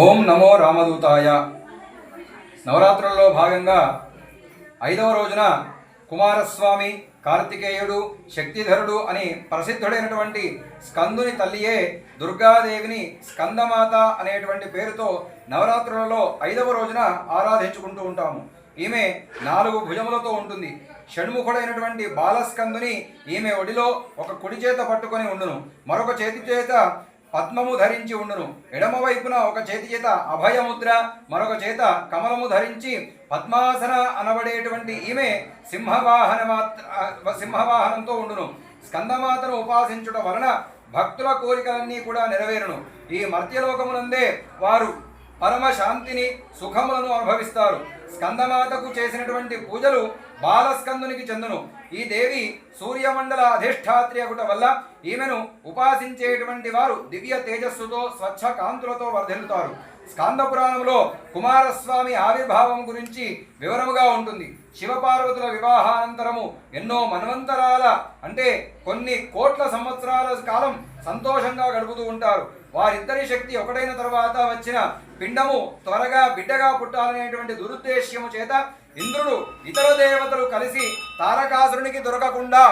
ఓం నమో రామదూతాయ. నవరాత్రుల్లో భాగంగా 5వ రోజున కుమారస్వామి, కార్తికేయుడు, శక్తిధరుడు అని ప్రసిద్ధుడైనటువంటి స్కందుని తల్లియే దుర్గాదేవిని స్కందమాత అనేటువంటి పేరుతో నవరాత్రులలో 5వ రోజున ఆరాధించుకుంటూ ఉంటాము. ఈమె 4 భుజములతో ఉంటుంది. షణ్ముఖుడైనటువంటి బాలస్కందుని ఈమె ఒడిలో ఒక కుడి చేత పట్టుకొని ఉండును, మరొక చేతి చేత పద్మము ధరించి ఉండును. ఎడమవైపున ఒక చేతి చేత అభయముద్ర, మరొక చేత కమలము ధరించి పద్మాసన అనబడేటువంటి ఈమె సింహవాహనంతో ఉండును. స్కందమాతను ఉపాసించుట వలన భక్తుల కోరికలన్నీ కూడా నెరవేరును. ఈ మర్త్యలోకమునందే వారు పరమ శాంతిని, సుఖములను అనుభవిస్తారు. స్కందమాతకు చేసినటువంటి పూజలు బాలస్కందునికి చెందును. ఈ దేవి సూర్యమండల అధిష్టాత్రి అగుట వల్ల ఈమెను ఉపాసించేటువంటి వారు దివ్య తేజస్సుతో, స్వచ్ఛ కాంతులతో వర్ధిల్లుతారు. స్కాంద పురాణంలో కుమారస్వామి ఆవిర్భావం గురించి వివరముగా ఉంటుంది. శివపార్వతుల వివాహానంతరము ఎన్నో మన్వంతరాల అంటే కొన్ని కోట్ల సంవత్సరాల కాలం సంతోషంగా గడుపుతూ ఉంటారు. వారిద్దరి శక్తి ఒకటైన తర్వాత వచ్చిన పిండము త్వరగా బిడ్డగా పుట్టాలనేటువంటి దురుద్దేశ్యము చేత ఇంద్రుడు, ఇతర దేవతలు కలిసి తారకాసురునికి దొరకకుండా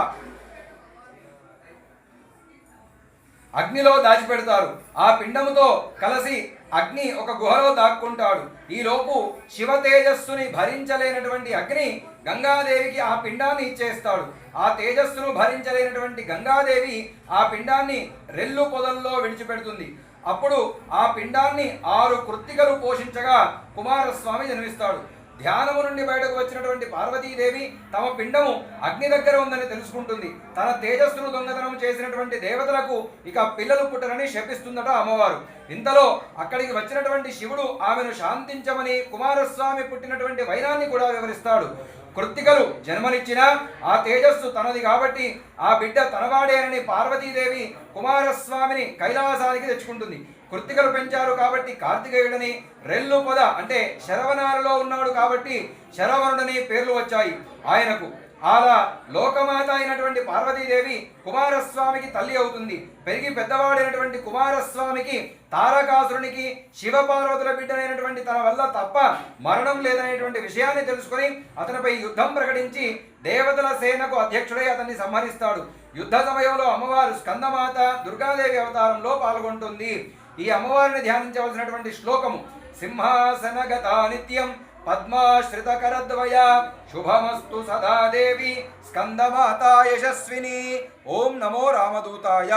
అగ్నిలో దాచిపెడతారు. ఆ పిండముతో కలిసి అగ్ని ఒక గుహలో దాక్కుంటాడు. ఈలోపు శివ తేజస్సుని భరించలేనటువంటి అగ్ని గంగాదేవికి ఆ పిండాన్ని ఇచ్చేస్తాడు. ఆ తేజస్సును భరించలేనటువంటి గంగాదేవి ఆ పిండాన్ని రెల్లు పొదల్లో విడిచిపెడుతుంది. అప్పుడు ఆ పిండాన్ని 6 కృత్తికలు పోషించగా కుమారస్వామి జన్మిస్తాడు. ధ్యానము నుండి బయటకు వచ్చినటువంటి పార్వతీదేవి తమ పిండము అగ్ని దగ్గర ఉందని తెలుసుకుంటుంది. తన తేజస్సును దొంగతనం చేసినటువంటి దేవతలకు ఇక పిల్లలు పుట్టరని శపిస్తుందట అమ్మవారు. ఇంతలో అక్కడికి వచ్చినటువంటి శివుడు ఆమెను శాంతించమని కుమారస్వామి పుట్టినటువంటి వైనాన్ని కూడా వివరిస్తాడు. కృత్తికలు జన్మనిచ్చినా ఆ తేజస్సు తనది కాబట్టి ఆ బిడ్డ తనవాడేనని పార్వతీదేవి కుమారస్వామిని కైలాసానికి తెచ్చుకుంటుంది. కృత్తికలు పెంచారు కాబట్టి కార్తికేయుడని, రెల్లు పొద అంటే శరవణాలలో ఉన్నాడు కాబట్టి శరవణుడని పేర్లు వచ్చాయి ఆయనకు. అలా లోకమాత అయినటువంటి పార్వతీదేవి కుమారస్వామికి తల్లి అవుతుంది. పెరిగి పెద్దవాడైనటువంటి కుమారస్వామికి తారకాసురునికి శివపార్వతుల బిడ్డనైనటువంటి తన వల్ల తప్ప మరణం లేదనేటువంటి విషయాన్ని తెలుసుకొని అతనిపై యుద్ధం ప్రకటించి దేవతల సేనకు అధ్యక్షుడై అతన్ని సంహరిస్తాడు. యుద్ధ సమయంలో అమ్మవారు స్కందమాత దుర్గాదేవి అవతారంలో పాల్గొంటుంది. ఈ అమ్మవారిని ధ్యానించవలసినటువంటి శ్లోకము: సింహాసనగతా నిత్యం పద్మాశ్రిత కరద్వయ శుభమస్తు సదా దేవి స్కందమాతా యశస్విని. ఓం నమో రామదూతాయ.